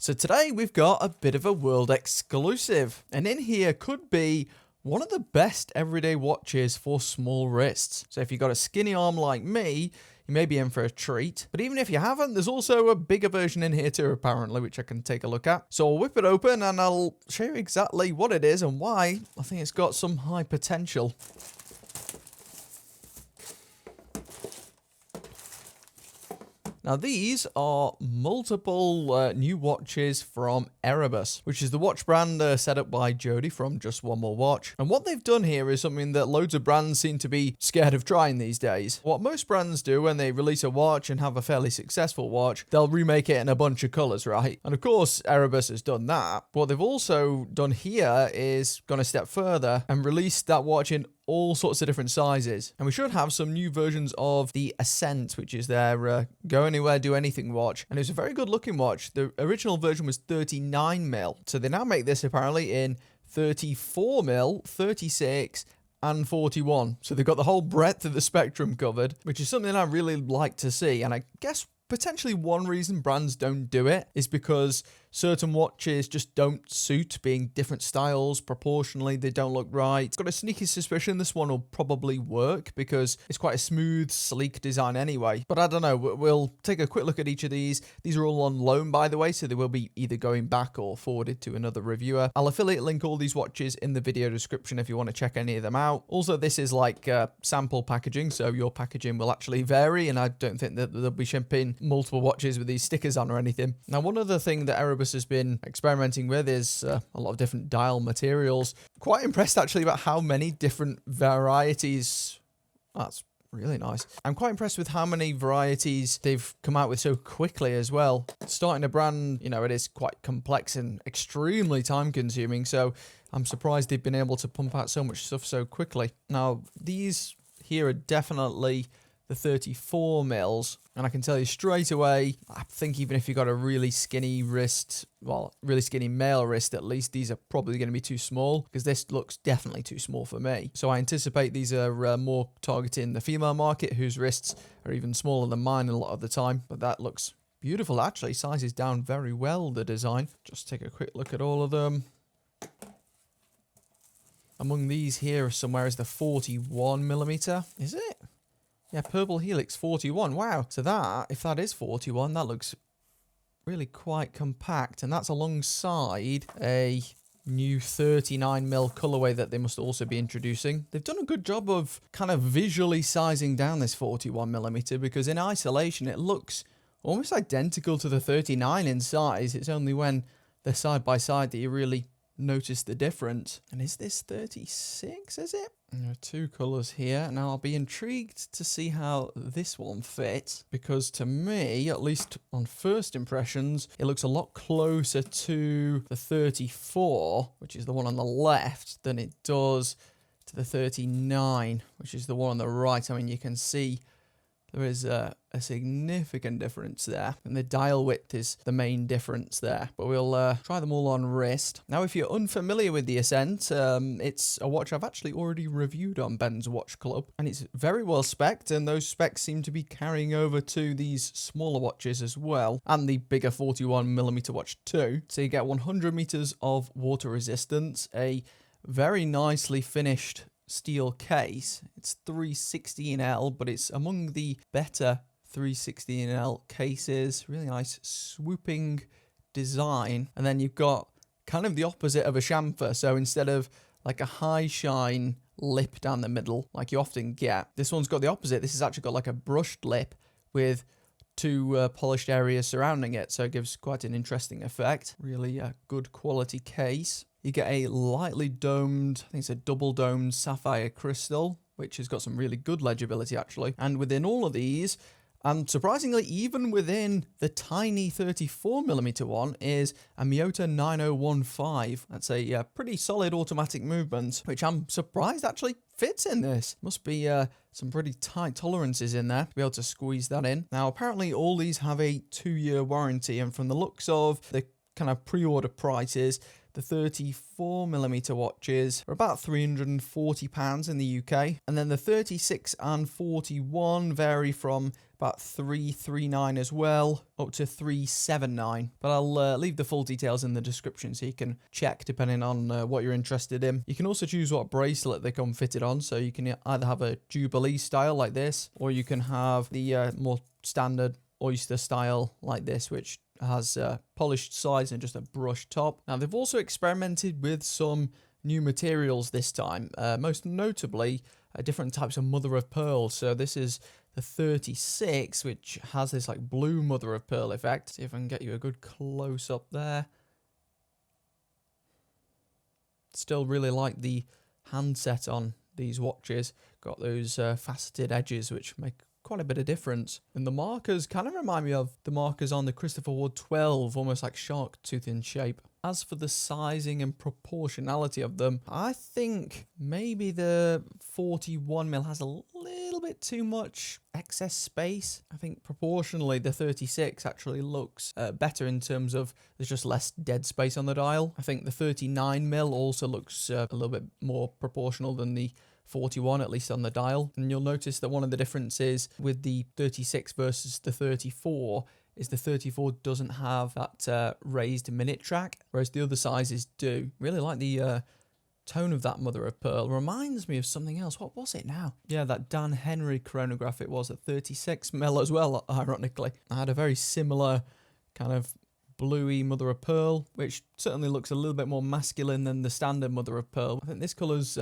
So today we've got a bit of a world exclusive, and in here could be one of the best everyday watches for small wrists. So if you've got a skinny arm like me, you may be in for a treat. But even if you haven't, there's also a bigger version in here too, apparently, which I can take a look at. So I'll whip it open and I'll show you exactly what it is and why I think it's got some high potential. Now these are multiple new watches from Erebus, which is the watch brand set up by Jody from Just One More Watch. And what they've done here is something that loads of brands seem to be scared of trying these days. What most brands do when they release a watch and have a fairly successful watch, they'll remake it in a bunch of colours, right? And of course, Erebus has done that. What they've also done here is gone a step further and released that watch in all sorts of different sizes. And we should have some new versions of the Ascent, which is their go anywhere, do anything watch. And it's a very good looking watch. The original version was 39mm. So they now make this apparently in 34mm, 36, and 41. So they've got the whole breadth of the spectrum covered, which is something I really like to see. And I guess potentially one reason brands don't do it is because certain watches just don't suit being different styles. Proportionally, they don't look right. Got a sneaky suspicion this one will probably work because it's quite a smooth, sleek design anyway. But I don't know. We'll take a quick look at each of these. These are all on loan, by the way, so they will be either going back or forwarded to another reviewer. I'll affiliate link all these watches in the video description if you want to check any of them out. Also, this is like sample packaging, so your packaging will actually vary, and I don't think that they'll be shipping multiple watches with these stickers on or anything. Now, one other thing that Erebus has been experimenting with is a lot of different dial materials. Quite impressed actually about how many different varieties. That's really nice. I'm quite impressed with how many varieties they've come out with so quickly as well. Starting a brand, you know, it is quite complex and extremely time consuming, so I'm surprised they've been able to pump out so much stuff so quickly. Now, these here are definitely the 34mm, and I can tell you straight away, I think even if you've got a really skinny wrist, well, really skinny male wrist at least, these are probably going to be too small, because this looks definitely too small for me. So I anticipate these are more targeting the female market, whose wrists are even smaller than mine a lot of the time, but that looks beautiful actually, sizes down very well, the design. Just take a quick look at all of them. Among these here somewhere is the 41mm, is it? Yeah, purple Helix 41. Wow. So that, if that is 41, that looks really quite compact. And that's alongside a new 39mm colorway that they must also be introducing. They've done a good job of kind of visually sizing down this 41mm because in isolation it looks almost identical to the 39 in size. It's only when they're side by side that you really notice the difference. And is this 36, is it? There are two colours here. Now, I'll be intrigued to see how this one fits, because to me, at least on first impressions, it looks a lot closer to the 34, which is the one on the left, than it does to the 39, which is the one on the right. I mean, you can see there is a significant difference there, and the dial width is the main difference there. But we'll try them all on wrist. Now, if you're unfamiliar with the Ascent, it's a watch I've actually already reviewed on Ben's Watch Club, and it's very well spec'd, and those specs seem to be carrying over to these smaller watches as well, and the bigger 41mm watch too. So you get 100 meters of water resistance, a very nicely finished steel case. It's 316L, but it's among the better 316L cases. Really nice swooping design. And then you've got kind of the opposite of a chamfer. So instead of like a high shine lip down the middle, like you often get, this one's got the opposite. This has actually got like a brushed lip with two polished areas surrounding it. So it gives quite an interesting effect. Really a good quality case. You get a lightly domed, I think it's a double domed sapphire crystal, which has got some really good legibility actually. And within all of these, and surprisingly, even within the tiny 34mm one, is a Miyota 9015. That's a pretty solid automatic movement, which I'm surprised actually fits in this. Must be some pretty tight tolerances in there to be able to squeeze that in. Now, apparently all these have a 2-year warranty, and from the looks of the kind of pre-order prices, The 34mm watches are about £340 in the UK. And then the 36 and 41 vary from about 339 as well, up to 379. But I'll leave the full details in the description so you can check depending on what you're interested in. You can also choose what bracelet they come fitted on, so you can either have a Jubilee style like this, or you can have the more standard oyster style like this, which has polished sides and just a brushed top. Now they've also experimented with some new materials this time, most notably different types of mother of pearl. So this is the 36, which has this like blue mother of pearl effect. See if I can get you a good close up there. Still really like the handset on these watches. Got those faceted edges which make quite a bit of difference. And the markers kind of remind me of the markers on the Christopher Ward 12, almost like shark tooth in shape. As for the sizing and proportionality of them, I think maybe the 41mm has a little bit too much excess space. I think proportionally the 36 actually looks better in terms of there's just less dead space on the dial. I think the 39mm also looks a little bit more proportional than the 41, at least on the dial. And you'll notice that one of the differences with the 36 versus the 34 is the 34 doesn't have that raised minute track, whereas the other sizes do. Really like the tone of that mother of pearl. Reminds me of something else. What was it now? Yeah, that Dan Henry chronograph it was at 36mm as well, ironically. I had a very similar kind of bluey mother of pearl, which certainly looks a little bit more masculine than the standard mother of pearl. I think this colour's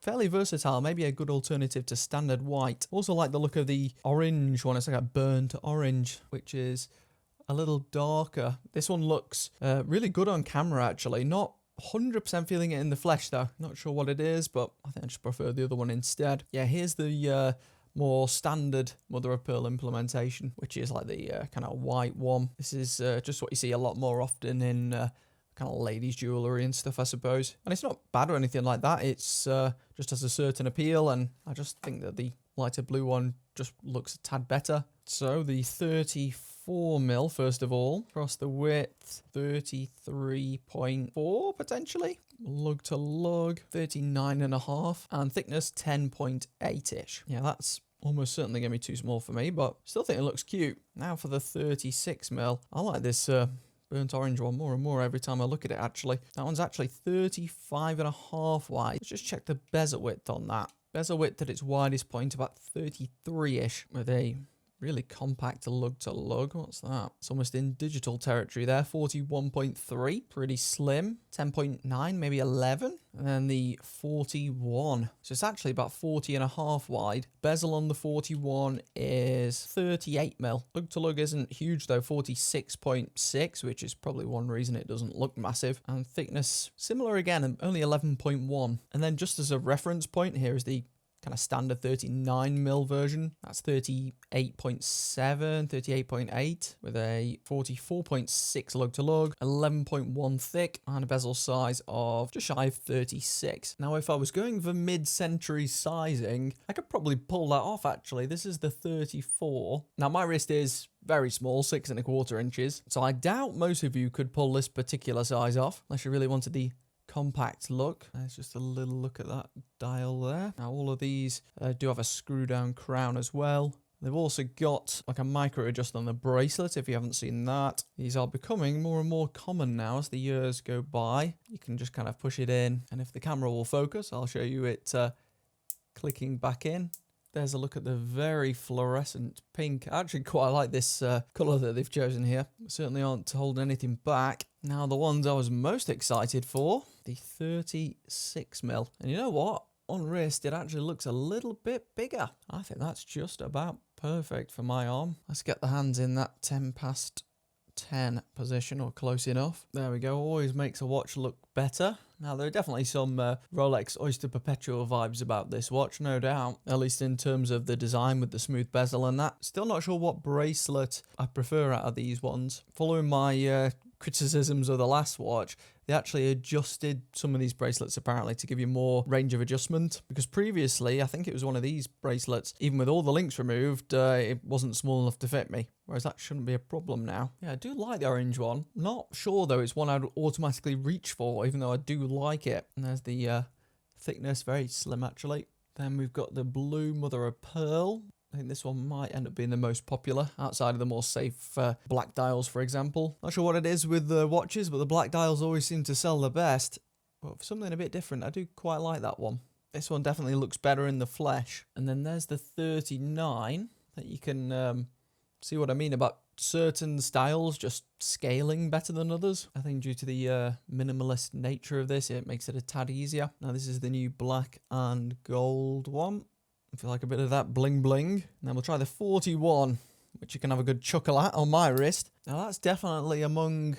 fairly versatile, maybe a good alternative to standard white. Also like the look of the orange one. It's like a burnt orange, which is a little darker. This one looks really good on camera, actually. Not 100% feeling it in the flesh, though. Not sure what it is, but I think I just prefer the other one instead. Yeah, here's the more standard mother of pearl implementation, which is like the kind of white one. This is just what you see a lot more often in kind of ladies' jewellery and stuff, I suppose. And it's not bad or anything like that. It's just has a certain appeal, and I just think that the lighter blue one just looks a tad better. So the 34mm, first of all, across the width, 33.4 potentially. Lug to lug, 39.5, and thickness 10.8-ish. Yeah, that's almost certainly going to be too small for me, but still think it looks cute. Now for the 36mm, I like this burnt orange one more and more every time I look at it, actually. That one's actually 35.5 wide. Let's just check the bezel width on that. Bezel width at its widest point, about 33-ish, with a really compact lug to lug. What's that? It's almost in digital territory there. 41.3, pretty slim. 10.9, maybe 11. And then the 41. So it's actually about 40.5 wide. Bezel on the 41 is 38mm. Lug to lug isn't huge though, 46.6, which is probably one reason it doesn't look massive. And thickness, similar again, only 11.1. And then just as a reference point, here is the kind of standard 39mm version. That's 38.7, 38.8 with a 44.6 lug to lug, 11.1 thick, and a bezel size of just shy of 36. Now, if I was going for mid-century sizing, I could probably pull that off, actually. This is the 34. Now, my wrist is very small, 6¼ inches, so I doubt most of you could pull this particular size off, unless you really wanted the compact look. There's just a little look at that dial there. Now all of these do have a screw down crown as well. They've also got like a micro adjust on the bracelet, if you haven't seen that. These are becoming more and more common now as the years go by. You can just kind of push it in, and if the camera will focus, I'll show you it clicking back in. There's a look at the very fluorescent pink. I actually quite like this colour that they've chosen here. Certainly aren't holding anything back. Now the ones I was most excited for, the 36mm. And you know what? On wrist, it actually looks a little bit bigger. I think that's just about perfect for my arm. Let's get the hands in that 10 past 10 position, or close enough. There we go. Always makes a watch look better. Now, there are definitely some Rolex Oyster Perpetual vibes about this watch, no doubt. At least in terms of the design with the smooth bezel and that. Still not sure what bracelet I prefer out of these ones. Following my criticisms of the last watch, they actually adjusted some of these bracelets apparently to give you more range of adjustment. Because previously, I think it was one of these bracelets, even with all the links removed, it wasn't small enough to fit me. Whereas that shouldn't be a problem now. Yeah, I do like the orange one. Not sure though it's one I'd automatically reach for, even though I do like it. And there's the thickness, very slim actually. Then we've got the blue mother of pearl. I think this one might end up being the most popular outside of the more safe black dials, for example. Not sure what it is with the watches, but the black dials always seem to sell the best. But for something a bit different, I do quite like that one. This one definitely looks better in the flesh. And then there's the 39 that you can see what I mean about certain styles just scaling better than others. I think due to the minimalist nature of this, it makes it a tad easier. Now this is the new black and gold one. I feel like a bit of that bling bling. And then we'll try the 41, which you can have a good chuckle at on my wrist. Now that's definitely among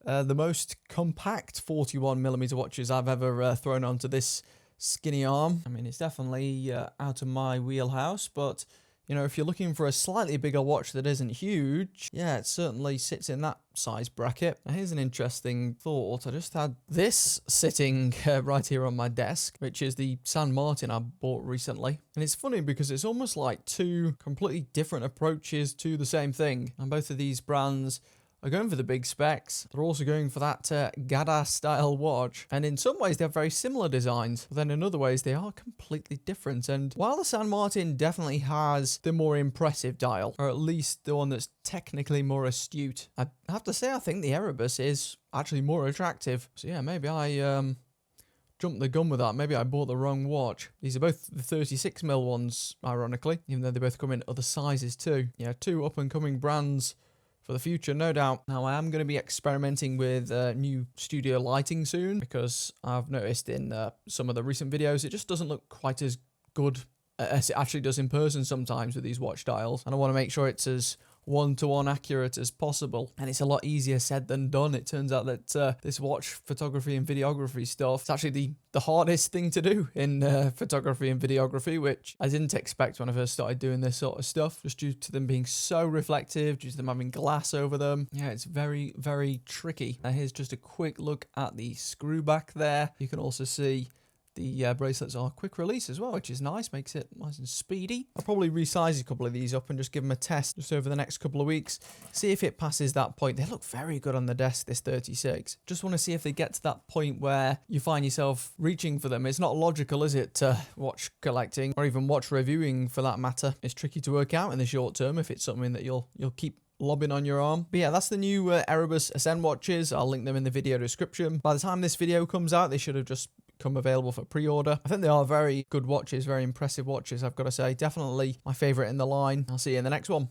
the most compact 41mm watches I've ever thrown onto this skinny arm. I mean, it's definitely out of my wheelhouse, but you know, if you're looking for a slightly bigger watch that isn't huge, yeah, it certainly sits in that size bracket. Now, here's an interesting thought. I just had this sitting right here on my desk, which is the San Martin I bought recently. And it's funny because it's almost like two completely different approaches to the same thing. And both of these brands are going for the big specs. They're also going for that Agate style watch. And in some ways, they have very similar designs. But then in other ways, they are completely different. And while the San Martin definitely has the more impressive dial, or at least the one that's technically more astute, I have to say I think the Erebus is actually more attractive. So yeah, maybe I jumped the gun with that. Maybe I bought the wrong watch. These are both the 36mm ones, ironically, even though they both come in other sizes too. Yeah, two up-and-coming brands for the future, no doubt. Now, I am going to be experimenting with new studio lighting soon because I've noticed in some of the recent videos, it just doesn't look quite as good as it actually does in person sometimes with these watch dials. And I want to make sure it's as one-to-one accurate as possible. And it's a lot easier said than done. It turns out that this watch photography and videography stuff is actually the hardest thing to do in photography and videography, which I didn't expect when I first started doing this sort of stuff, just due to them being so reflective, due to them having glass over them. Yeah, it's very, very tricky. Now, here's just a quick look at the screw back there. You can also see the bracelets are quick release as well, which is nice, makes it nice and speedy. I'll probably resize a couple of these up and just give them a test just over the next couple of weeks. See if it passes that point. They look very good on the desk, this 36. Just want to see if they get to that point where you find yourself reaching for them. It's not logical, is it, to watch collecting or even watch reviewing for that matter. It's tricky to work out in the short term if it's something that you'll keep lobbing on your arm. But yeah, that's the new Erebus Ascent watches. I'll link them in the video description. By the time this video comes out, they should have just come available for pre-order. I think they are very good watches, very impressive watches, I've got to say. Definitely my favorite in the line. I'll see you in the next one.